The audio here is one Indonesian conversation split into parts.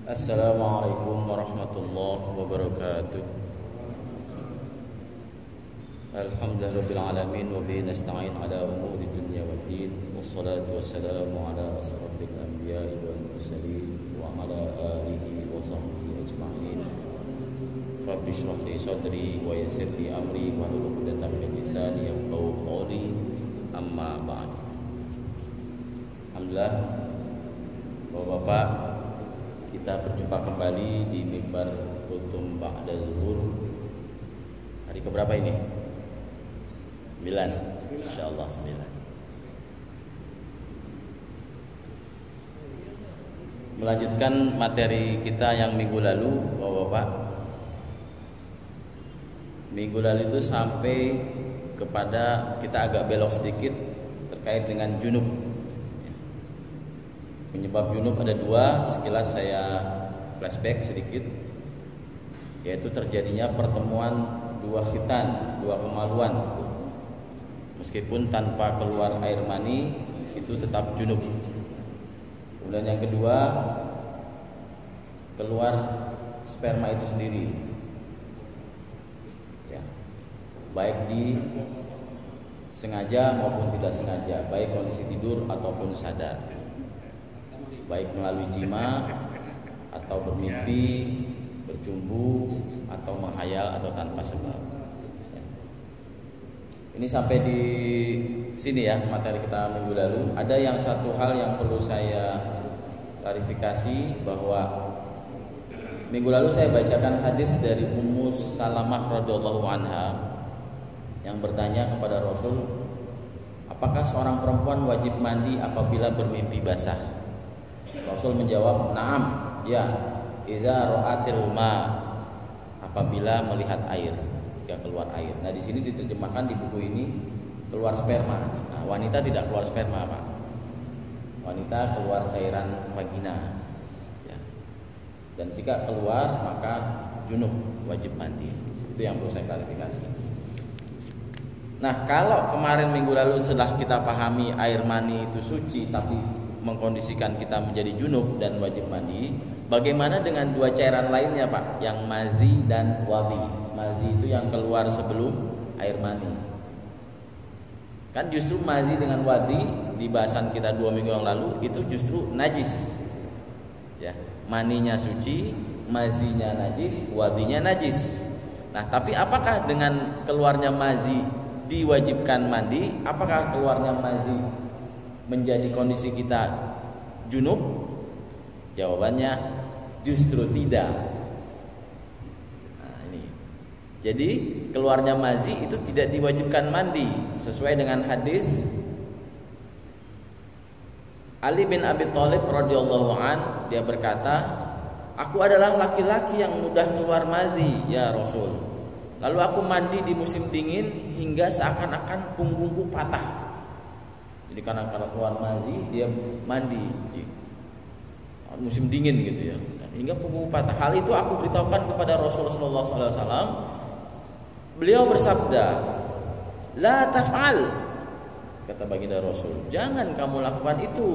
Assalamualaikum warahmatullahi wabarakatuh. Alhamdulillahirabbil alamin wa bihi nasta'in ala umuri dunya waddin. Wassalatu wassalamu ala asrofil anbiya'i wal mursalin wa ala alihi wa sahbihi ajma'in. Rabbi shrah li sadri wa yassir li amri wahlul 'uqdatam min lisani yafqahu qawli. Amma ba'd. Alhamdulillah, Bapak-bapak, kita berjumpa kembali di mimbar Kultum Ba'da Zuhur. Hari keberapa ini? 9. Insyaallah 9. Melanjutkan materi kita yang minggu lalu, Bapak-bapak. Minggu lalu itu sampai kepada kita agak belok sedikit terkait dengan junub. Penyebab junub ada dua, sekilas saya flashback sedikit, yaitu terjadinya pertemuan dua khitan, dua kemaluan. Meskipun tanpa keluar air mani, itu tetap junub. Kemudian yang kedua, keluar sperma itu sendiri, ya, baik di sengaja maupun tidak sengaja, baik kondisi tidur ataupun sadar, baik melalui jima atau bermimpi, bercumbu atau menghayal atau tanpa sebab. Ini sampai di sini ya materi kita minggu lalu. Ada yang satu hal yang perlu saya klarifikasi, bahwa minggu lalu saya bacakan hadis dari Ummu Salamah radhiyallahu anha yang bertanya kepada Rasul, apakah seorang perempuan wajib mandi apabila bermimpi basah? Rasul menjawab, "Na'am, ya, idza ra'atil ma", apabila melihat air, jika keluar air. Nah, di sini diterjemahkan di buku ini keluar sperma. Nah, wanita tidak keluar sperma, Pak. Wanita keluar cairan vagina. Ya. Dan jika keluar maka junub, wajib mandi. Itu yang perlu saya klarifikasi. Nah, kalau kemarin minggu lalu setelah kita pahami air mani itu suci tapi mengkondisikan kita menjadi junub dan wajib mandi, bagaimana dengan dua cairan lainnya, Pak? Yang mazi dan wadhi. Mazi itu yang keluar sebelum air mani. Kan justru mazi dengan wadhi di bahasan kita 2 minggu yang lalu itu justru najis. Ya, maninya suci, mazinya najis, wadhinya najis. Nah, tapi apakah dengan keluarnya mazi diwajibkan mandi? Apakah keluarnya mazi menjadi kondisi kita junub? Jawabannya justru tidak. Nah, ini. Jadi keluarnya mazi itu tidak diwajibkan mandi sesuai dengan hadis Ali bin Abi Thalib radhiyallahu an, dia berkata, "Aku adalah laki-laki yang mudah keluar mazi, ya Rasul. Lalu aku mandi di musim dingin hingga seakan-akan punggungku patah." Jadi karena keluar mazi dia mandi musim dingin gitu ya, hingga punggung patah. Hal itu aku beritahukan kepada Rasulullah SAW. Beliau bersabda, "La taf'al", kata baginda Rasul, "jangan kamu lakukan itu.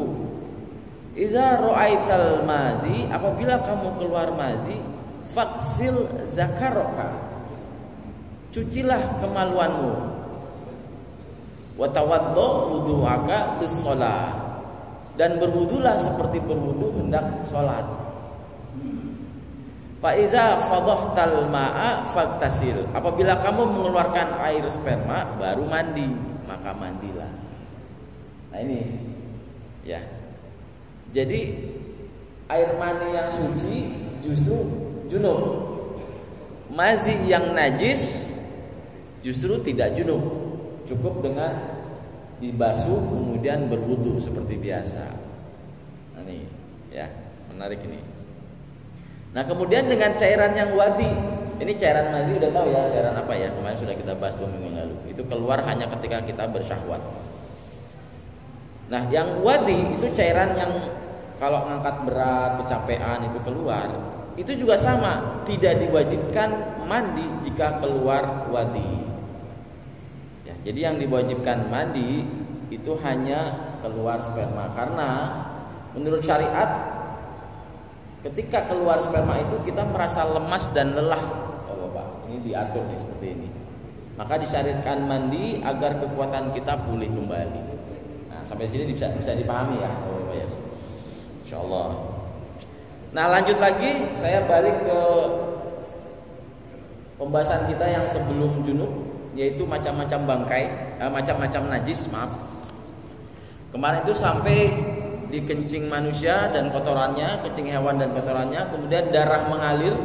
Idza ra'aital mazi", apabila kamu keluar mazi, "faghsil zakaraka", cucilah kemaluanmu. Wa tawaddo wudu'aka lis-shalah, dan berwudulah seperti berwudu hendak sholat. Fa iza fadhahtal ma'a faktasil, apabila kamu mengeluarkan air sperma baru mandi, maka mandilah. Nah, ini ya. Jadi air mani yang suci justru junub. Mazi yang najis justru tidak junub. Cukup dengan dibasuh kemudian berwudu seperti biasa. Nah, ini ya, menarik ini. Nah, kemudian dengan cairan yang wadhi, ini cairan mazi udah tahu ya, cairan apa ya? Kemarin sudah kita bahas 2 minggu lalu. Itu keluar hanya ketika kita bersyahwat. Nah, yang wadhi itu cairan yang kalau ngangkat berat, kecapean itu keluar. Itu juga sama, tidak diwajibkan mandi jika keluar wadhi. Jadi yang diwajibkan mandi itu hanya keluar sperma, karena menurut syariat ketika keluar sperma itu kita merasa lemas dan lelah. Oh Bapak, ini diatur nih seperti ini. Maka disyariatkan mandi agar kekuatan kita pulih kembali. Nah, sampai sini bisa dipahami ya, oh Bapak ya. Insyaallah. Nah, lanjut lagi, saya balik ke pembahasan kita yang sebelum junub, yaitu macam-macam bangkai, macam-macam najis, maaf. Kemarin itu sampai di kencing manusia dan kotorannya, kencing hewan dan kotorannya, kemudian darah mengalir.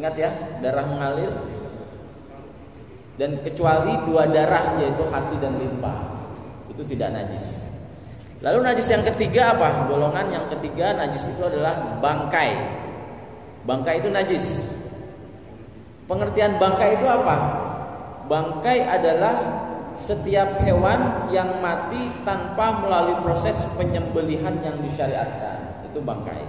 Ingat ya, darah mengalir. Dan kecuali dua darah, yaitu hati dan limpa, itu tidak najis. Lalu najis yang ketiga apa? Golongan yang ketiga najis itu adalah bangkai. Bangkai itu najis. Pengertian bangkai itu apa? Bangkai adalah setiap hewan yang mati tanpa melalui proses penyembelihan yang disyariatkan. Itu bangkai.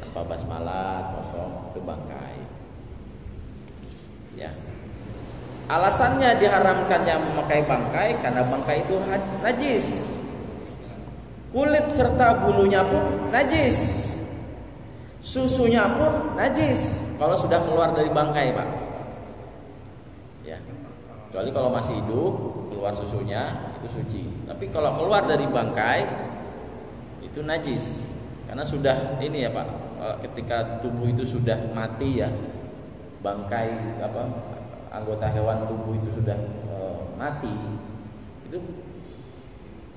Tanpa basmalah, kosong, itu bangkai. Ya. Alasannya diharamkannya memakai bangkai karena bangkai itu najis. Kulit serta bulunya pun najis. Susunya pun najis kalau sudah keluar dari bangkai, Pak. Ya. Kecuali kalau masih hidup, keluar susunya itu suci. Tapi kalau keluar dari bangkai itu najis. Karena sudah ini ya, Pak. Ketika tubuh itu sudah mati ya, bangkai anggota hewan tubuh itu sudah mati, itu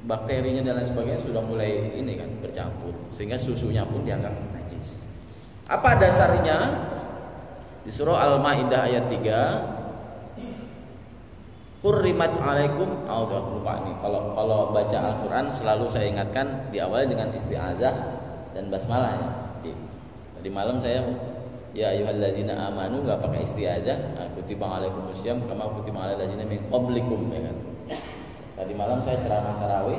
bakterinya dan lain sebagainya sudah mulai ini kan bercampur, sehingga susunya pun dianggap najis. Apa dasarnya? Di surah Al-Maidah ayat 3, Hurrimat alaikum, lupa nih. Kalau baca Al-Quran selalu saya ingatkan diawali dengan isti'adzah dan basmalah ya. Tadi malam saya ya ayyuhalladzina amanu enggak pakai isti'adzah, kutiba alaikumusiyam kama kutiba alal ladzina min qablikum ya kan. Tadi malam saya ceramah tarawih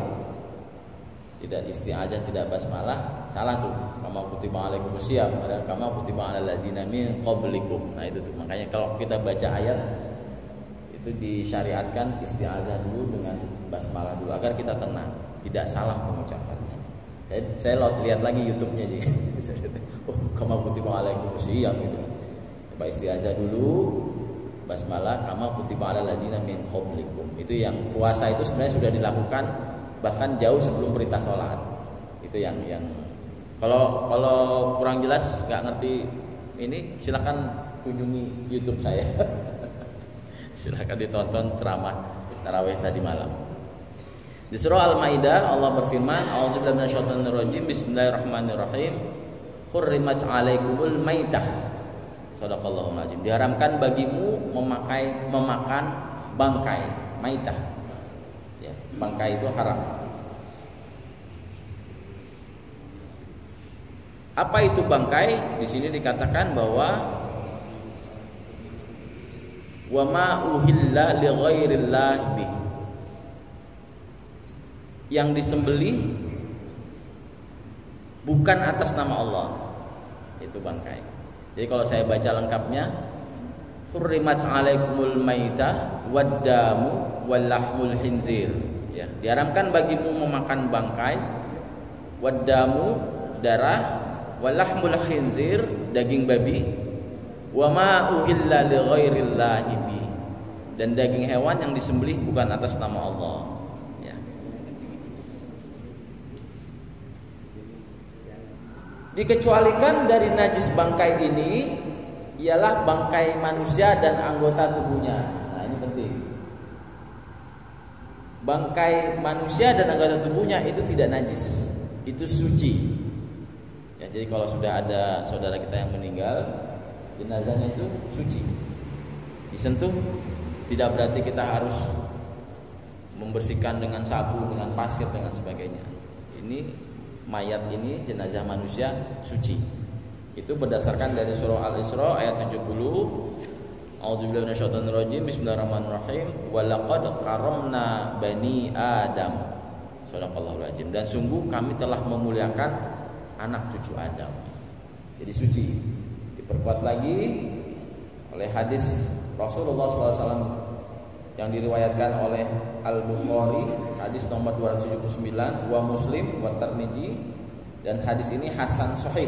tidak isti'adzah, tidak basmalah, salah tuh. Kama kutiba alaikumusiyam dan kama kutiba alal ladzina min qablikum. Nah itu tuh. Makanya kalau kita baca ayat itu disyariatkan isti'adzah dulu dengan basmalah dulu agar kita tenang, tidak salah pengucapannya. Saya lihat lagi YouTube-nya di. Oh, kama kutiba alaikumusiyam gitu kan. Coba isti'adzah dulu, basmalah, kama kutiba alal ladzina min qablikum. Itu yang puasa itu sebenarnya sudah dilakukan bahkan jauh sebelum perintah sholat. Itu yang kalau kurang jelas nggak ngerti ini silakan kunjungi YouTube saya. Silakan ditonton ceramah tarawih tadi malam. Di surah Al-Maidah Allah berfirman, A'udzubillahi minasyaitonirrajim, Bismillahirrahmanirrahim. Hurrimat 'alaikumul maitah. Shadaqallahul azim. Diharamkan bagimu memakan bangkai, maitah. Ya, bangkai itu haram. Apa itu bangkai? Di sini dikatakan bahwa wa ma uhilla li ghairillah bih, yang disembelih bukan atas nama Allah, itu bangkai. Jadi kalau saya baca lengkapnya, hurrimat 'alaikumul maitah waddamu wallahmul khinzir. Ya, diharamkan bagimu memakan bangkai, waddamu darah, wallahmul khinzir daging babi, wa ma uhilla li ghairillahi bi, dan daging hewan yang disembelih bukan atas nama Allah. Ya. Dikecualikan dari najis bangkai ini ialah bangkai manusia dan anggota tubuhnya. Nah, ini penting. Bangkai manusia dan anggota tubuhnya itu tidak najis, itu suci. Ya, jadi kalau sudah ada saudara kita yang meninggal, jenazahnya itu suci. Disentuh tidak berarti kita harus membersihkan dengan sabu, dengan pasir, dengan sebagainya. Ini mayat ini, jenazah manusia suci. Itu berdasarkan dari surah Al-Isra ayat 70. A'udzubillahi minasyaitonirrajim. Bismillahirrahmanirrahim. Wa laqad karamna bani Adam. Shadaqallahul azim. Dan sungguh kami telah memuliakan anak cucu Adam. Jadi suci. Diperkuat lagi oleh hadis Rasulullah SAW yang diriwayatkan oleh Al-Bukhari, hadis nomor 279, wa Muslim, wa Tirmidzi, Dan hadis ini hasan sahih.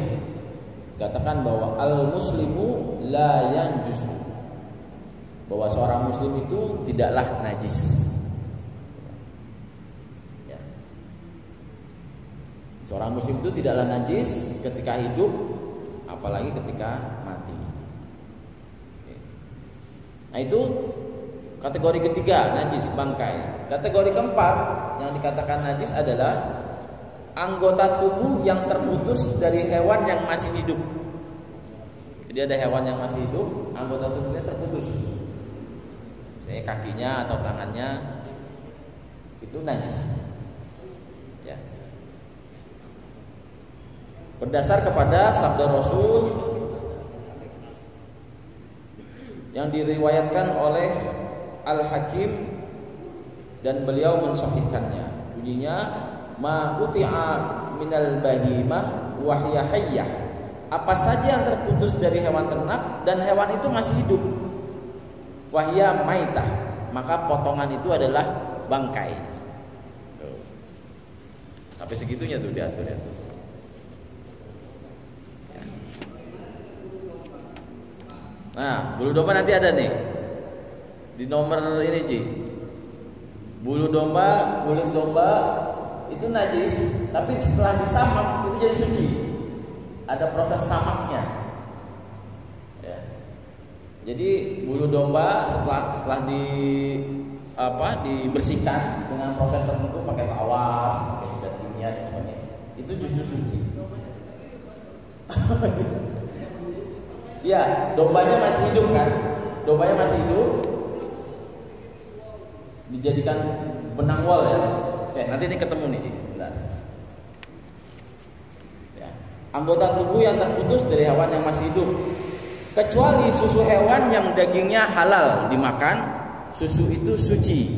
Katakan bahwa al-muslimu la yanjus. Bahwa seorang muslim itu tidaklah najis. Ya. Seorang muslim itu tidaklah najis ketika hidup, apalagi ketika mati. Nah itu kategori ketiga, najis, bangkai. Kategori keempat yang dikatakan najis adalah anggota tubuh yang terputus dari hewan yang masih hidup. Jadi ada hewan yang masih hidup, anggota tubuhnya terputus. Misalnya kakinya atau tangannya, itu najis. Ya. Berdasar kepada sabda Rasul yang diriwayatkan oleh Al-Hakim dan beliau mensahihkannya. Bunyinya ma quti'a minal bahimah wa hiya hayyah. Apa saja yang terputus dari hewan ternak dan hewan itu masih hidup, fahiya maitah, maka potongan itu adalah bangkai. Tuh. Sampai segitunya tuh diatur ya. Nah, bulu domba nanti ada nih di nomor ini Ji. Bulu domba, kulit domba itu najis, tapi setelah disamak itu jadi suci. Ada proses samaknya. Ya. Jadi bulu domba setelah dibersihkan dengan proses tertentu pakai tawas, pakai zat kimia dan sebagainya, itu justru suci. Ya, dombanya masih hidup kan? Dombanya masih hidup, dijadikan benang wol ya. Oke, nanti ini ketemu nih. Bentar. Ya. Anggota tubuh yang terputus dari hewan yang masih hidup, kecuali susu hewan yang dagingnya halal dimakan, susu itu suci.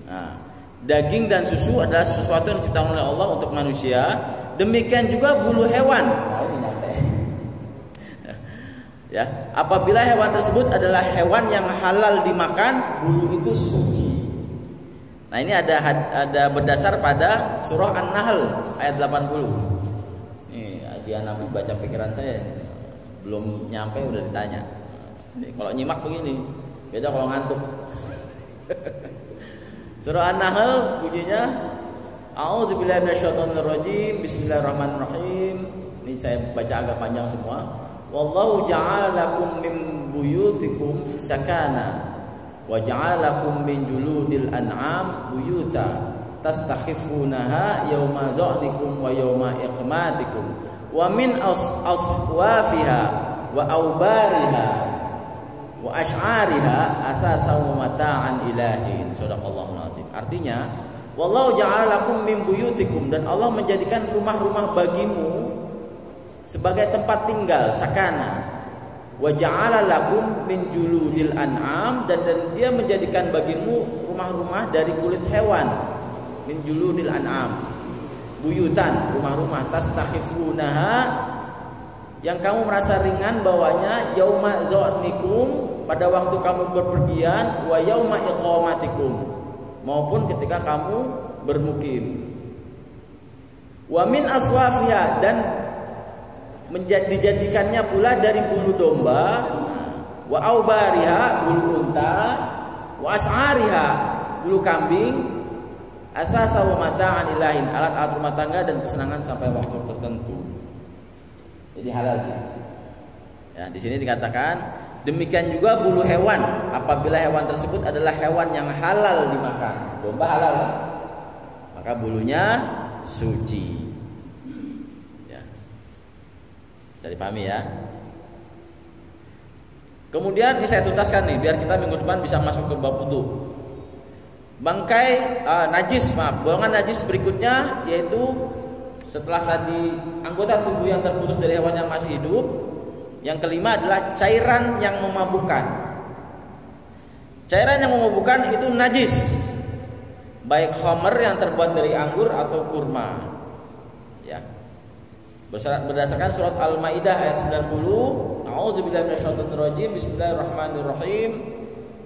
Nah, daging dan susu adalah sesuatu yang diciptakan oleh Allah untuk manusia. Demikian juga bulu hewan. Nah, ini nyampe. Ya, apabila hewan tersebut adalah hewan yang halal dimakan, bulu itu suci. Nah ini ada berdasar pada surah An-Nahl ayat 80. Nih dia Nabi baca pikiran saya, belum nyampe udah ditanya. Nih, kalau nyimak begini, beda kalau ngantuk. Surah An-Nahl bunyinya A'udzubillahi minasyaitonirrajim, Bismillahirrahmanirrahim. Ini saya baca agak panjang semua. Wallahu ja'ala lakum min buyutikum sakana wa ja'alakum min juludil an'am buyuta tastakhifunaha yawma za'nikum wa yawma iqmatikum wa min aswafiha wa aubariha wa ash'ariha asasan wa mata'an ilahin. Shadaqallahul azim. Artinya, wallahu ja'alakum min buyutikum, dan Allah menjadikan rumah-rumah bagimu sebagai tempat tinggal, sakana. Wa ja'ala lakum min juludil an'am, dan dia menjadikan bagimu rumah-rumah dari kulit hewan, min juludil an'am, buyutan, rumah-rumah, tastakhifunaha, yang kamu merasa ringan bawanya, yauma za'nikum, pada waktu kamu berpergian, wa yauma iqamatikum, maupun ketika kamu bermukim. Wa min aswafiha, dan dijadikannya pula dari bulu domba, wa aubariha, bulu unta, wa as'ariha, bulu kambing, asasa wa mata'an ilahin, alat-alat rumah tangga dan kesenangan sampai waktu tertentu. Jadi halal. Ya, di sini dikatakan demikian juga bulu hewan, apabila hewan tersebut adalah hewan yang halal dimakan. Domba halal, maka bulunya suci. Bisa dipahami ya. Kemudian saya tuntaskan nih biar kita minggu depan bisa masuk ke bab wudu. Bangkai najis, golongan najis berikutnya yaitu setelah tadi anggota tubuh yang terputus dari hewan yang masih hidup, yang kelima adalah cairan yang memabukkan. Cairan yang memabukkan itu najis, baik khamr yang terbuat dari anggur atau kurma. Ya. Berdasarkan surat Al-Maidah ayat 90, A'udzubillahi minasyaitonirrajim, Bismillahirrahmanirrahim.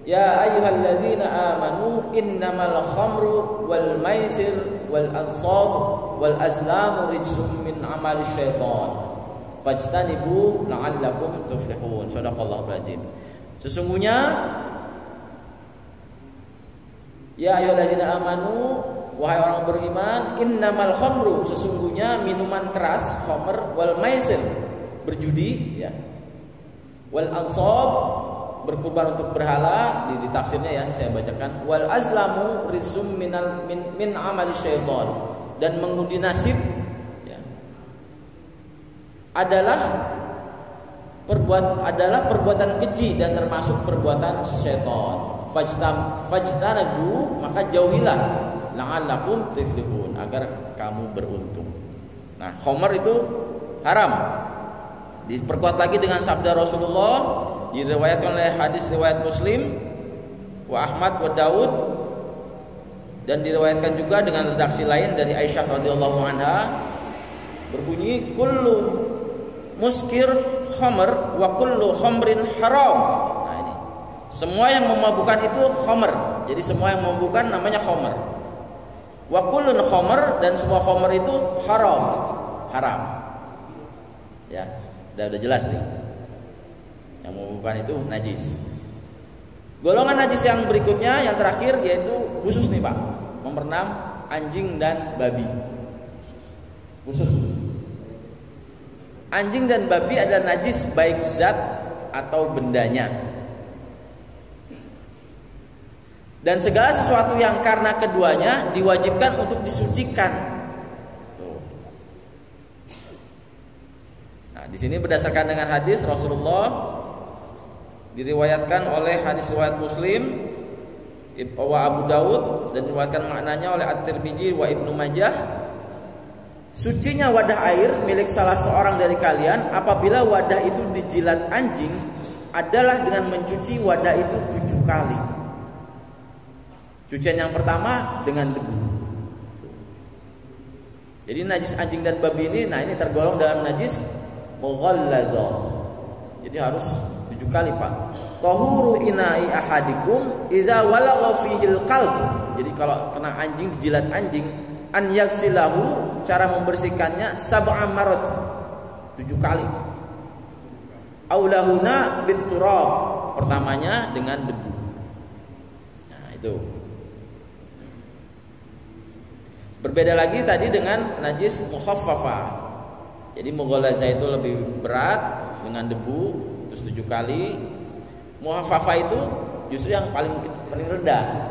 Ya ayyuhalladzina amanu innamal khamru wal maisir wal ansab wal azlamu rijsum min amali syaitan fajtanibu la'allakum tuflihun. Shadaqallahu al-azim. Sesungguhnya ya ayyuhallazina amanu, wahai orang beriman, innamal khamru, sesungguhnya minuman keras, khamr, wal maisir, berjudi, ya, wal ansab, berkurban untuk berhala, di tafsirnya ya saya bacakan, wal azlamu rizum min amali syaitan, dan mengundi nasib, ya, adalah perbuatan keji dan termasuk perbuatan syaitan. Fajtanabu, maka jauhilah, la'allakum tuflihun, agar kamu beruntung. Nah, khamr itu haram. Diperkuat lagi dengan sabda Rasulullah, diriwayatkan oleh hadis riwayat Muslim, wa Ahmad wa Daud, dan diriwayatkan juga dengan redaksi lain dari Aisyah radhiyallahu anha, berbunyi kullu muskir khamr wa kullu khamrin haram. Nah ini, semua yang memabukkan itu khamr. Jadi semua yang memabukkan namanya khamr. Wa kullun khamr, dan semua khamr itu haram. Haram. Ya, udah jelas nih. Yang memabukkan itu najis. Golongan najis yang berikutnya, yang terakhir, yaitu khusus nih Pak. Nomor 6, anjing dan babi. Khusus. Anjing dan babi adalah najis baik zat atau bendanya. Dan segala sesuatu yang karena keduanya diwajibkan untuk disucikan. Nah, di sini berdasarkan dengan hadis Rasulullah, diriwayatkan oleh hadis riwayat Muslim, wa Abu Daud, dan diriwayatkan maknanya oleh At-Tirmidzi wa Ibnu Majah. Sucinya wadah air milik salah seorang dari kalian apabila wadah itu dijilat anjing adalah dengan mencuci wadah itu 7 kali. Cucian yang pertama dengan debu. Jadi najis anjing dan babi ini, nah ini tergolong dalam najis mughalladah. Jadi harus 7 kali Pak. Tahuru ina'i ahadikum idza walagha fihil qalb. Jadi kalau kena anjing, dijilat anjing, an yaksilahu, cara membersihkannya sab'a marat, 7 kali. Aulahuna biturab, pertamanya dengan debu. Nah itu. Berbeda lagi tadi dengan najis mukhaffafah. Jadi mughalazah itu lebih berat dengan debu, terus 7 kali. Mukhaffafah itu justru yang paling rendah.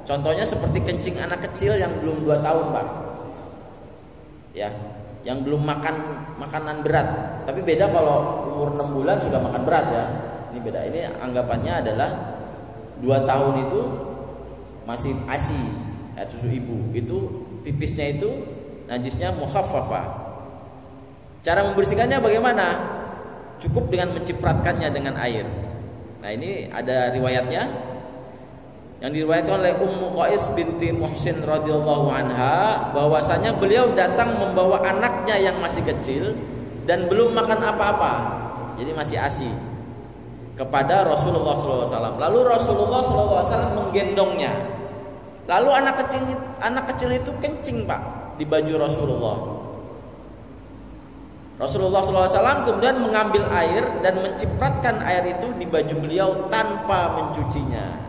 Contohnya seperti kencing anak kecil yang belum 2 tahun Pak, ya, yang belum makan makanan berat. Tapi beda kalau umur 6 bulan sudah makan berat ya. Ini beda. Ini anggapannya adalah 2 tahun itu masih ASI, susu ibu. Itu pipisnya itu najisnya mukhaffafah. Cara membersihkannya bagaimana? Cukup dengan mencipratkannya dengan air. Nah ini ada riwayatnya, yang diriwayatkan oleh Ummu Qais binti Muhsin radhiyallahu anha, bahwasanya beliau datang membawa anaknya yang masih kecil dan belum makan apa-apa, jadi masih ASI, kepada Rasulullah SAW. Lalu Rasulullah SAW menggendongnya. Lalu anak kecil itu kencing Pak di baju Rasulullah. Rasulullah SAW kemudian mengambil air dan mencipratkan air itu di baju beliau tanpa mencucinya.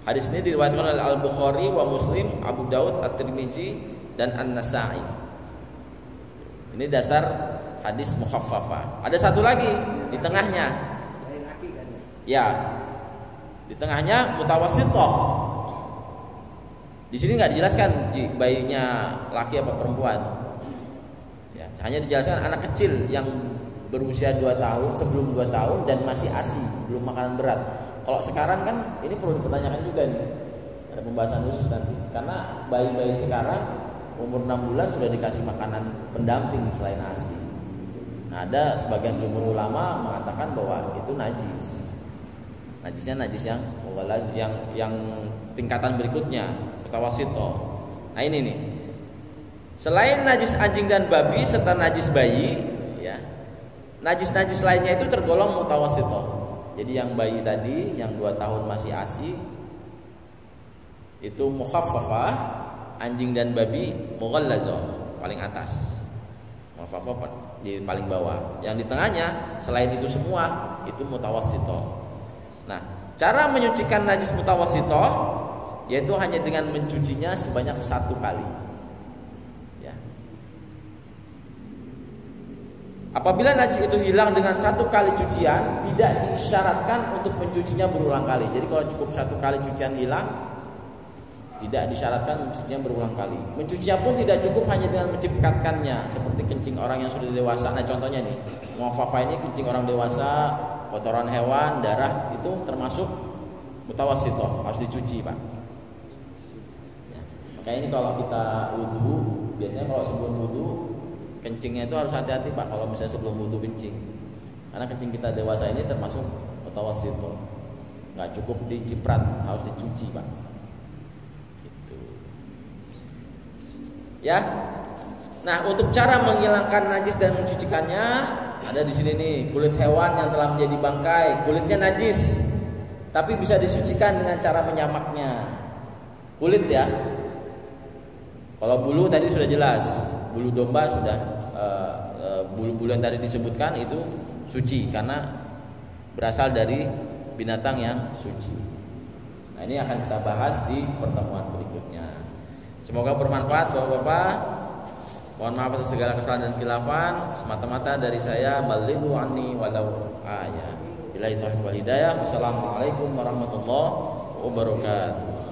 Hadis ini diriwayatkan oleh Al-Bukhari wa Muslim, Abu Daud, At-Tirmidzi, dan An-Nasa'i. Ini dasar hadis mukhaffafah. Ada satu lagi di tengahnya. Ya, di tengahnya mutawassithah. Di sini nggak dijelaskan bayinya laki apa perempuan. Ya, hanya dijelaskan anak kecil yang berusia 2 tahun, sebelum 2 tahun dan masih ASI, belum makanan berat. Kalau sekarang kan ini perlu dipertanyakan juga nih, ada pembahasan khusus nanti. Karena bayi-bayi sekarang umur 6 bulan sudah dikasih makanan pendamping selain ASI. Nah, ada sebagian jumhur ulama mengatakan bahwa itu najis. Najisnya najis yang tingkatan berikutnya, mutawassithah. Nah ini nih. Selain najis anjing dan babi serta najis bayi, ya, najis-najis lainnya itu tergolong mutawassithah. Jadi yang bayi tadi yang 2 tahun masih ASI itu mukhaffafah, anjing dan babi mughallazah, paling atas. Mukhafafah di paling bawah. Yang di tengahnya selain itu semua itu mutawassithah. Nah, cara menyucikan najis mutawassithah yaitu hanya dengan mencucinya sebanyak 1 kali. Ya. Apabila najis itu hilang dengan 1 kali cucian, tidak disyaratkan untuk mencucinya berulang kali. Jadi kalau cukup 1 kali cucian hilang, tidak disyaratkan mencucinya berulang kali. Mencucinya pun tidak cukup hanya dengan mencipratkannya, seperti kencing orang yang sudah dewasa. Nah, contohnya nih, mukhafafah ini kencing orang dewasa, kotoran hewan, darah itu termasuk mutawassithah, harus dicuci, Pak. Ya. Makanya ini kalau kita wudu, biasanya kalau sebelum wudu kencingnya itu harus hati-hati, Pak, kalau misalnya sebelum wudu kencing. Karena kencing kita dewasa ini termasuk mutawassithah. Enggak cukup diciprat, harus dicuci, Pak. Ya. Nah, untuk cara menghilangkan najis dan mencucikannya ada di sini nih, kulit hewan yang telah menjadi bangkai, kulitnya najis, tapi bisa disucikan dengan cara menyamaknya. Kulit ya. Kalau bulu tadi sudah jelas, bulu domba sudah bulu-bulu yang tadi disebutkan itu suci karena berasal dari binatang yang suci. Nah, ini akan kita bahas di pertemuan berikutnya. Semoga bermanfaat Bapak-bapak. Mohon maaf atas segala kesalahan dan khilafan. Semata-mata dari saya, balighu anni walau ayah. Billahi taufiq wal hidayah. Wassalamualaikum warahmatullahi wabarakatuh.